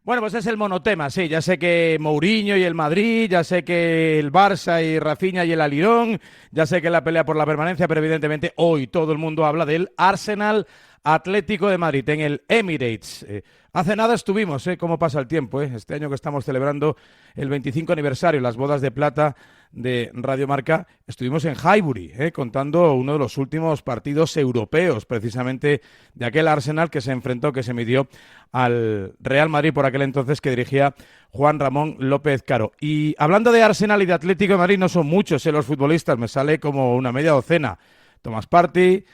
Bueno, pues es el monotema, sí. Ya sé que Mourinho y el Madrid, ya sé que el Barça y Rafinha y el Alirón, ya sé que la pelea por la permanencia, pero evidentemente hoy todo el mundo habla del Arsenal Atlético de Madrid en el Emirates. Hace nada estuvimos, cómo pasa el tiempo, este año que estamos celebrando el 25 aniversario, las bodas de plata de Radio Marca, estuvimos en Highbury, contando uno de los últimos partidos europeos, precisamente de aquel Arsenal que se enfrentó, que se midió al Real Madrid por aquel entonces que dirigía Juan Ramón López Caro. Y hablando de Arsenal y de Atlético de Madrid, no son muchos los futbolistas, me sale como una media docena. Tomás Partey,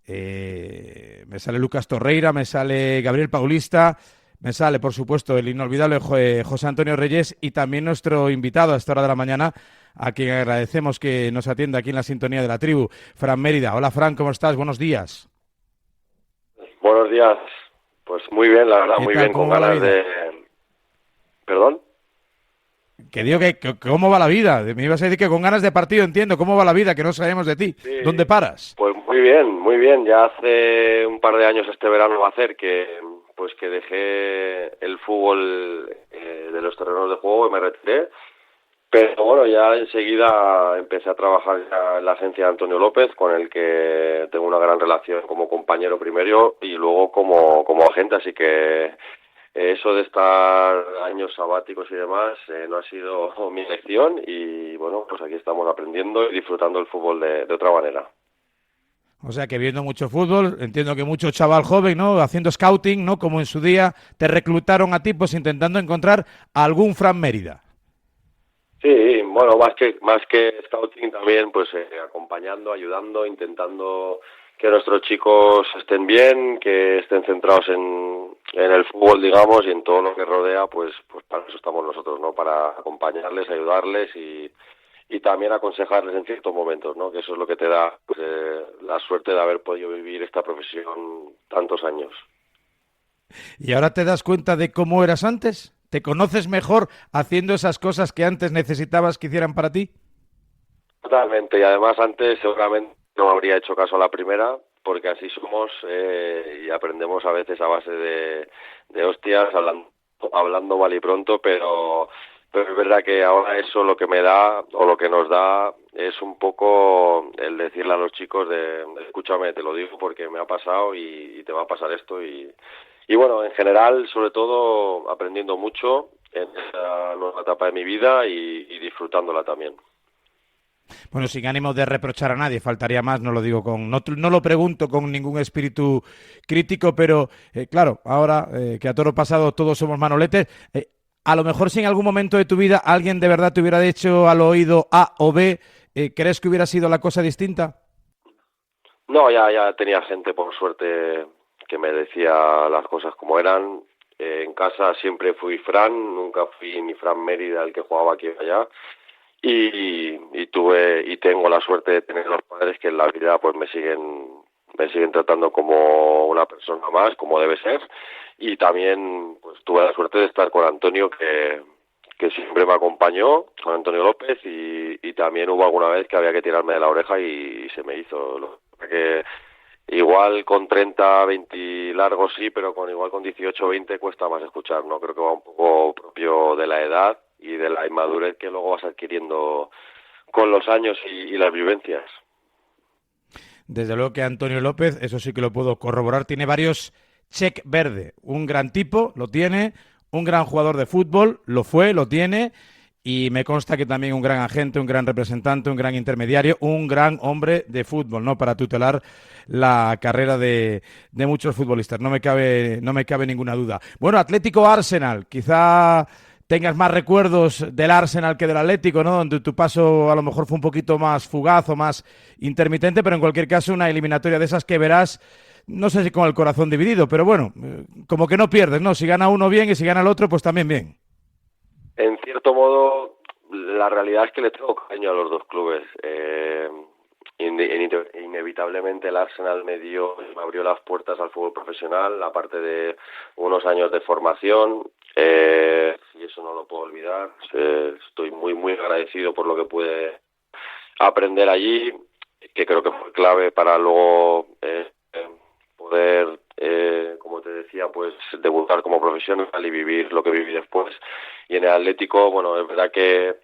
me sale Lucas Torreira, me sale Gabriel Paulista, me sale, por supuesto, el inolvidable José Antonio Reyes y también nuestro invitado a esta hora de la mañana, a quien agradecemos que nos atienda aquí en la sintonía de la tribu, Fran Mérida. Hola, Fran, ¿cómo estás? Buenos días. Buenos días. Pues muy bien, la verdad, ¿Qué muy tal? bien, ¿Cómo con va la ganas vida? de... ¿Perdón? Que digo que ¿cómo va la vida? Me ibas a decir que con ganas de partido, entiendo. ¿Cómo va la vida? Que no sabemos de ti. ¿Dónde Sí, paras? pues muy bien, muy bien. Ya hace un par de años este verano va a hacer que dejé el fútbol de los terrenos de juego y me retiré. Pero bueno, ya enseguida empecé a trabajar ya en la agencia de Antonio López, con el que tengo una gran relación como compañero primero y luego como agente, así que eso de estar años sabáticos y demás no ha sido mi elección y bueno, pues aquí estamos aprendiendo y disfrutando el fútbol de otra manera. O sea, que viendo mucho fútbol, entiendo que mucho chaval joven, ¿no? Haciendo scouting, ¿no? Como en su día te reclutaron a ti, pues intentando encontrar algún Fran Mérida. Sí, bueno, más que scouting también, pues acompañando, ayudando, intentando que nuestros chicos estén bien, que estén centrados en el fútbol, digamos, y en todo lo que rodea, pues para eso estamos nosotros, ¿no? Para acompañarles, ayudarles y también aconsejarles en ciertos momentos, ¿no? Que eso es lo que te da pues, la suerte de haber podido vivir esta profesión tantos años. ¿Y ahora te das cuenta de cómo eras antes? ¿Te conoces mejor haciendo esas cosas que antes necesitabas que hicieran para ti? Totalmente, y además antes seguramente no habría hecho caso a la primera, porque así somos y aprendemos a veces a base de hostias, hablando mal y pronto, pero es verdad que ahora eso lo que me da o lo que nos da es un poco el decirle a los chicos escúchame, te lo digo porque me ha pasado y te va a pasar esto y bueno, en general, sobre todo aprendiendo mucho en esta nueva etapa de mi vida y disfrutándola también. Bueno, sin ánimo de reprochar a nadie, faltaría más, no lo digo no lo pregunto con ningún espíritu crítico, pero claro, ahora que a toro pasado todos somos manoletes, a lo mejor si en algún momento de tu vida alguien de verdad te hubiera dicho al oído A o B, ¿crees que hubiera sido la cosa distinta? No, ya tenía gente, por suerte, que me decía las cosas como eran. En casa siempre fui Fran, nunca fui ni Fran Mérida, el que jugaba aquí o allá. Y tuve y tengo la suerte de tener los padres que en la vida pues me siguen tratando como una persona más, como debe ser. Y también pues tuve la suerte de estar con Antonio que siempre me acompañó, con Antonio López, y también hubo alguna vez que había que tirarme de la oreja y se me hizo. Lo que igual con 30, 20 largos sí, pero igual con 18, 20 cuesta más escuchar, ¿no? Creo que va un poco propio de la edad y de la inmadurez que luego vas adquiriendo con los años y las vivencias. Desde luego que Antonio López, eso sí que lo puedo corroborar, tiene varios check verde. Un gran tipo, lo tiene, un gran jugador de fútbol, lo fue, lo tiene, y me consta que también un gran agente, un gran representante, un gran intermediario, un gran hombre de fútbol, ¿no? Para tutelar la carrera de muchos futbolistas, no me cabe ninguna duda. Bueno, Atlético Arsenal, quizá tengas más recuerdos del Arsenal que del Atlético, ¿no? Donde tu paso a lo mejor fue un poquito más fugaz o más intermitente, pero en cualquier caso una eliminatoria de esas que verás, no sé si con el corazón dividido, pero bueno, como que no pierdes, ¿no? Si gana uno bien y si gana el otro, pues también bien. En cierto modo, la realidad es que le tengo cariño a los dos clubes. Inevitablemente el Arsenal me abrió las puertas al fútbol profesional, aparte de unos años de formación, y eso no lo puedo olvidar. Estoy muy, muy agradecido por lo que pude aprender allí, que creo que fue clave para luego poder, como te decía, pues pues debutar como profesional y vivir lo que viví después. Y en el Atlético, bueno, es verdad que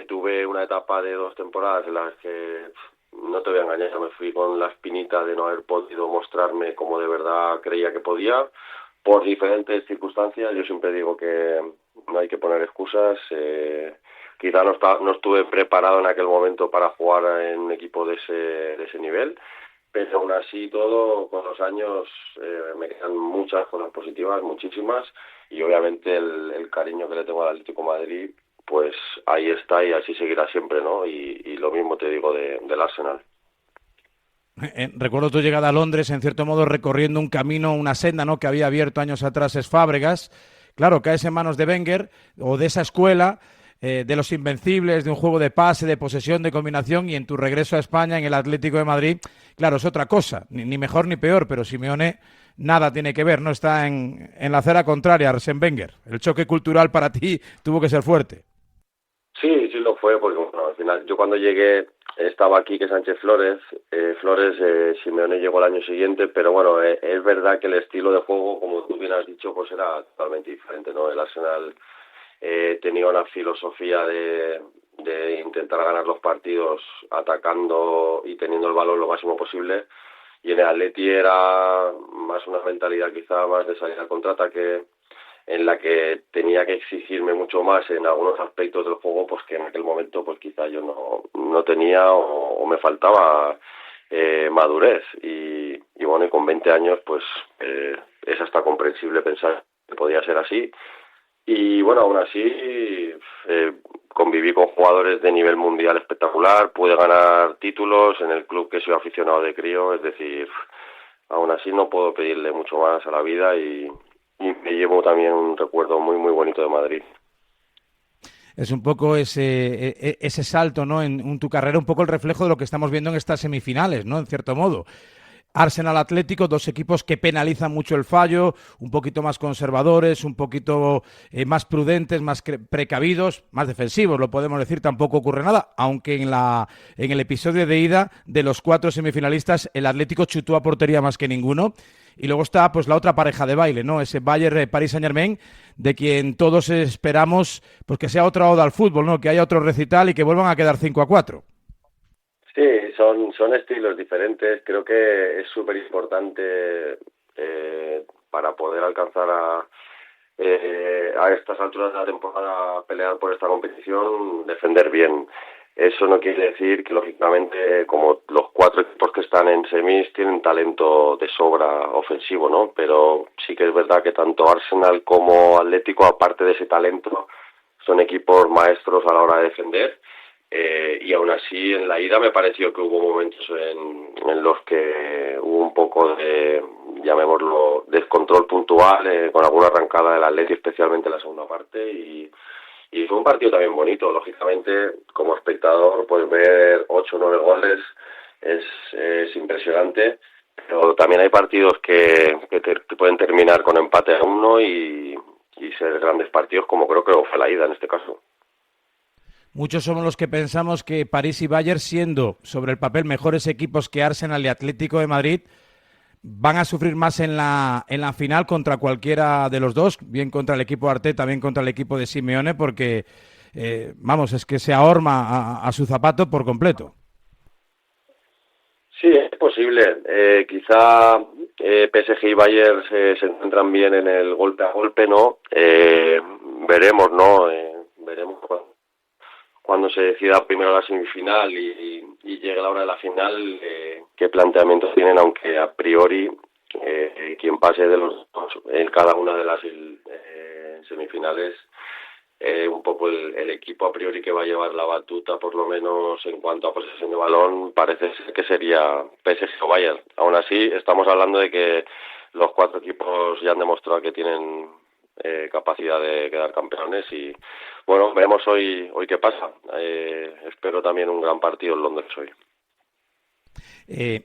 tuve una etapa de 2 temporadas en las que, no te voy a engañar, me fui con la espinita de no haber podido mostrarme como de verdad creía que podía, por diferentes circunstancias. Yo siempre digo que no hay que poner excusas. Quizá no estuve preparado en aquel momento para jugar en un equipo de ese nivel, pero aún así todo, con los años me quedan muchas cosas positivas, muchísimas, y obviamente el cariño que le tengo al Atlético de Madrid, pues ahí está y así seguirá siempre, ¿no? Y lo mismo te digo del Arsenal. Recuerdo tu llegada a Londres, en cierto modo recorriendo un camino, una senda, ¿no?, que había abierto años atrás es Fábregas. Claro, caes en manos de Wenger o de esa escuela, de los invencibles, de un juego de pase, de posesión, de combinación, y en tu regreso a España, en el Atlético de Madrid, claro, es otra cosa, ni mejor ni peor, pero Simeone nada tiene que ver, no está en la acera contraria a Arsène Wenger. El choque cultural para ti tuvo que ser fuerte. Sí, sí lo fue, porque bueno, al final yo cuando llegué estaba aquí que Sánchez Flores, Simeone llegó el año siguiente, pero bueno, es verdad que el estilo de juego, como tú bien has dicho, pues era totalmente diferente, ¿no? El Arsenal tenía una filosofía de intentar ganar los partidos atacando y teniendo el balón lo máximo posible, y en el Atleti era más una mentalidad quizá más de salir al contraataque, en la que tenía que exigirme mucho más en algunos aspectos del juego, pues que en aquel momento pues quizá yo no tenía o me faltaba madurez, y bueno, y con 20 años pues es hasta comprensible pensar que podía ser así. Y bueno, aún así conviví con jugadores de nivel mundial espectacular, pude ganar títulos en el club que soy aficionado de crío, es decir, aún así no puedo pedirle mucho más a la vida, y me llevo también un recuerdo muy muy bonito de Madrid. Es un poco ese salto, ¿no?, en tu carrera, un poco el reflejo de lo que estamos viendo en estas semifinales, ¿no?, en cierto modo. Arsenal Atlético, 2 equipos que penalizan mucho el fallo, un poquito más conservadores, un poquito más prudentes, más precavidos, más defensivos, lo podemos decir, tampoco ocurre nada, aunque en el episodio de ida de los 4 semifinalistas el Atlético chutó a portería más que ninguno. Y luego está pues la otra pareja de baile, ¿no?, ese Bayern-Paris Saint-Germain, de quien todos esperamos pues que sea otra oda al fútbol, ¿no?, que haya otro recital y que vuelvan a quedar 5-4. Sí, son estilos diferentes. Creo que es súper importante para poder alcanzar a estas alturas de la temporada pelear por esta competición, defender bien. Eso no quiere decir que, lógicamente, como los 4 equipos que están en semis tienen talento de sobra ofensivo, ¿no? Pero sí que es verdad que tanto Arsenal como Atlético, aparte de ese talento, son equipos maestros a la hora de defender. Y aún así en la ida me pareció que hubo momentos en los que hubo un poco de, llamémoslo, descontrol puntual, con alguna arrancada del Atleti, especialmente en la segunda parte, y fue un partido también bonito. Lógicamente, como espectador, pues ver 8 o 9 goles es impresionante, pero también hay partidos que pueden terminar con empate a 1 y ser grandes partidos, como creo que fue la ida en este caso. Muchos somos los que pensamos que París y Bayern, siendo sobre el papel mejores equipos que Arsenal y Atlético de Madrid, van a sufrir más en la final contra cualquiera de los dos, bien contra el equipo Arteta, bien contra el equipo de Simeone, porque, es que se ahorma a su zapato por completo. Sí, es posible. Quizá PSG y Bayern se encuentran bien en el golpe a golpe, ¿no? Veremos, ¿no? Veremos cuando se decida primero la semifinal y llegue la hora de la final, qué planteamientos tienen, aunque a priori quien pase de los dos en cada una de las semifinales, un poco el equipo a priori que va a llevar la batuta, por lo menos en cuanto a posesión de balón, parece ser que sería PSG o Bayern. Aún así, estamos hablando de que los 4 equipos ya han demostrado que tienen capacidad de quedar campeones, y bueno, veremos hoy qué pasa. Espero también un gran partido en Londres hoy.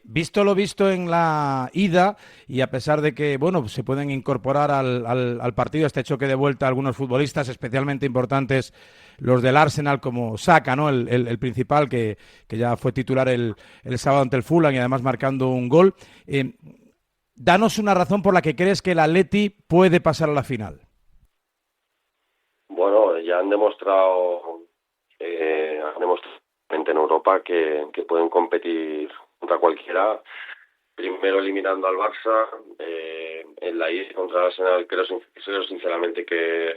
Visto lo visto en la ida, y a pesar de que bueno, se pueden incorporar al partido, este choque de vuelta, algunos futbolistas especialmente importantes, los del Arsenal, como Saka, ¿no?, el principal, que ya fue titular el sábado ante el Fulham y además marcando un gol. danos una razón por la que crees que el Atleti puede pasar a la final. Bueno, ya han demostrado en Europa que pueden competir contra cualquiera. Primero eliminando al Barça, en la ida contra el Arsenal, creo sinceramente que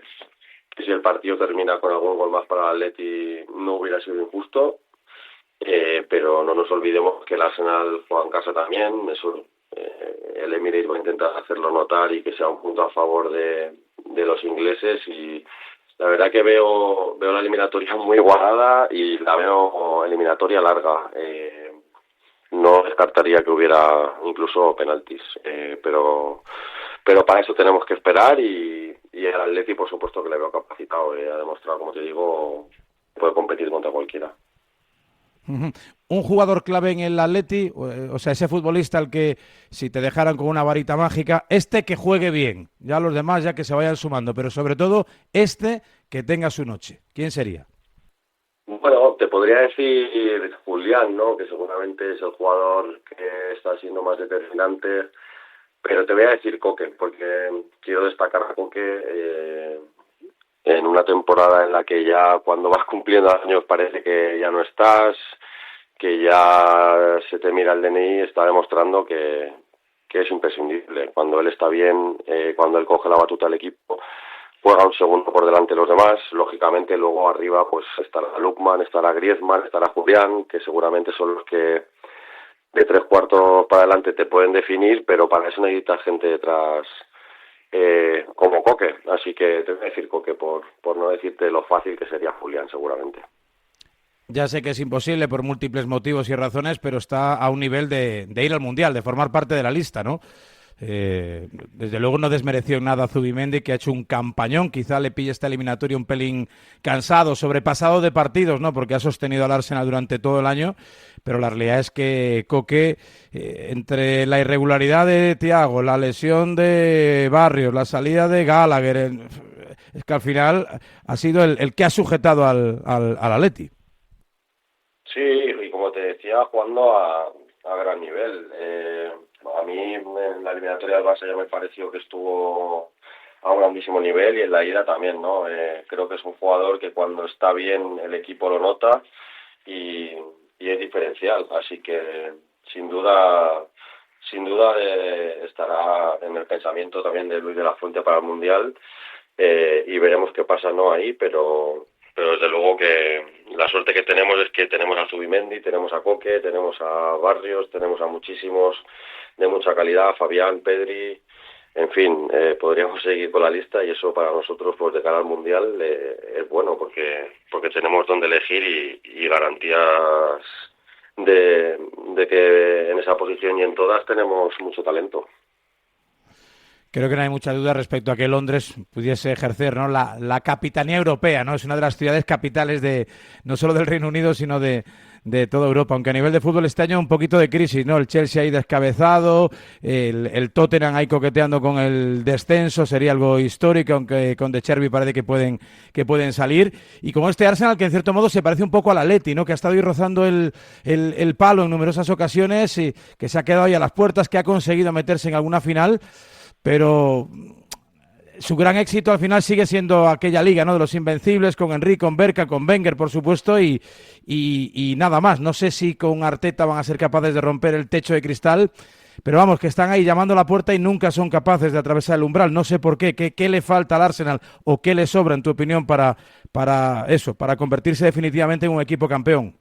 si el partido termina con algún gol más para el Atleti no hubiera sido injusto, pero no nos olvidemos que el Arsenal juega en casa también. El Emirates va a intentar hacerlo notar y que sea un punto a favor de los ingleses, y la verdad que veo la eliminatoria muy igualada y la veo eliminatoria larga. No descartaría que hubiera incluso penaltis, pero para eso tenemos que esperar, y el Atleti por supuesto que le veo capacitado, ha demostrado, como te digo, que puede competir contra cualquiera. Un jugador clave en el Atleti, o sea, ese futbolista al que si te dejaran con una varita mágica, que juegue bien, ya los demás ya que se vayan sumando, pero sobre todo que tenga su noche. ¿Quién sería? Bueno, te podría decir Julián, ¿no? Que seguramente es el jugador que está siendo más determinante, pero te voy a decir Coque, porque quiero destacar a Coque en una temporada en la que ya cuando vas cumpliendo años parece que ya no estás, que ya se te mira el DNI, está demostrando que es imprescindible. Cuando él está bien, cuando él coge la batuta del equipo, juega un segundo por delante de los demás. Lógicamente luego arriba pues estará Lookman, estará Griezmann, estará Julián, que seguramente son los que de 3/4 para adelante te pueden definir, pero para eso necesitas gente detrás como Coque. Así que te voy a decir Coque por no decirte lo fácil que sería Julián seguramente. Ya sé que es imposible por múltiples motivos y razones, pero está a un nivel de ir al Mundial, de formar parte de la lista, ¿no? Desde luego no desmereció nada a Zubimendi, que ha hecho un campañón. Quizá le pille esta eliminatoria un pelín cansado, sobrepasado de partidos, ¿no? Porque ha sostenido al Arsenal durante todo el año, pero la realidad es que Coque, entre la irregularidad de Thiago, la lesión de Barrios, la salida de Gallagher, es que al final ha sido el que ha sujetado al Atleti. Sí, y como te decía, jugando a gran nivel. A mí en la eliminatoria del Barça ya me pareció que estuvo a un grandísimo nivel, y en la ida también, ¿no? Creo que es un jugador que cuando está bien el equipo lo nota, y es diferencial, así que sin duda estará en el pensamiento también de Luis de la Fuente para el Mundial, y veremos qué pasa, ¿no? Ahí, pero desde luego que la suerte que tenemos es que tenemos a Zubimendi, tenemos a Coque, tenemos a Barrios, tenemos a muchísimos de mucha calidad, Fabián, Pedri, en fin, podríamos seguir con la lista, y eso para nosotros pues de cara al Mundial es bueno, porque tenemos donde elegir y garantías de que en esa posición y en todas tenemos mucho talento. Creo que no hay mucha duda respecto a que Londres pudiese ejercer, ¿no?, la capitanía europea, ¿no? Es una de las ciudades capitales no solo del Reino Unido, sino de toda Europa. Aunque a nivel de fútbol este año un poquito de crisis, ¿no? El Chelsea ahí descabezado, el Tottenham ahí coqueteando con el descenso, sería algo histórico, aunque con De Chervi parece que pueden salir. Y con este Arsenal que en cierto modo se parece un poco al Atleti, ¿no? Que ha estado ahí rozando el palo en numerosas ocasiones, y que se ha quedado ahí a las puertas, que ha conseguido meterse en alguna final, pero su gran éxito al final sigue siendo aquella liga, ¿no?, de los invencibles, con Henry, con Berka, con Wenger, por supuesto, y nada más. No sé si con Arteta van a ser capaces de romper el techo de cristal, pero vamos, que están ahí llamando a la puerta y nunca son capaces de atravesar el umbral. No sé por qué. ¿Qué le falta al Arsenal o qué le sobra, en tu opinión, para convertirse definitivamente en un equipo campeón?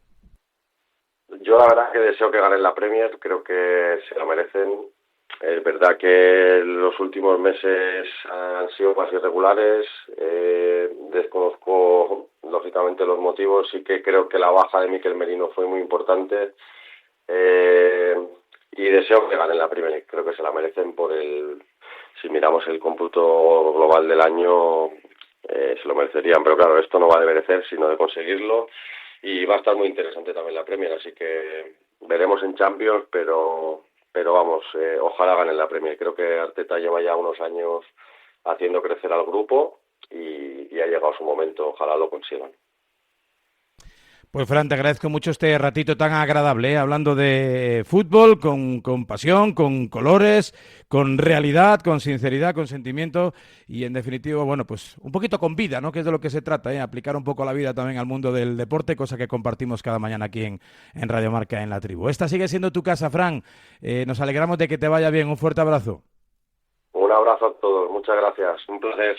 Yo la verdad que deseo que ganen la Premier, creo que se la merecen. Es verdad que los últimos meses han sido más irregulares, desconozco lógicamente los motivos, sí que creo que la baja de Mikel Merino fue muy importante, y deseo que ganen la Premier League, creo que se la merecen si miramos el cómputo global del año, se lo merecerían, pero claro, esto no va de merecer sino de conseguirlo, y va a estar muy interesante también la Premier, así que veremos en Champions, pero vamos, ojalá ganen la Premier. Creo que Arteta lleva ya unos años haciendo crecer al grupo, y ha llegado su momento, ojalá lo consigan. Pues Fran, te agradezco mucho este ratito tan agradable, hablando de fútbol, con pasión, con colores, con realidad, con sinceridad, con sentimiento y en definitiva, bueno, pues un poquito con vida, ¿no? Que es de lo que se trata, ¿eh? Aplicar un poco la vida también al mundo del deporte, cosa que compartimos cada mañana aquí en Radio Marca en La Tribu. Esta sigue siendo tu casa, Fran. Nos alegramos de que te vaya bien. Un fuerte abrazo. Un abrazo a todos, muchas gracias, un placer.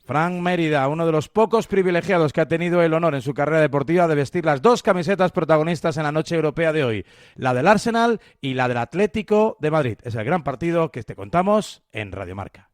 Fran Mérida, uno de los pocos privilegiados que ha tenido el honor en su carrera deportiva de vestir las dos camisetas protagonistas en la noche europea de hoy, la del Arsenal y la del Atlético de Madrid. Es el gran partido que te contamos en Radio Marca.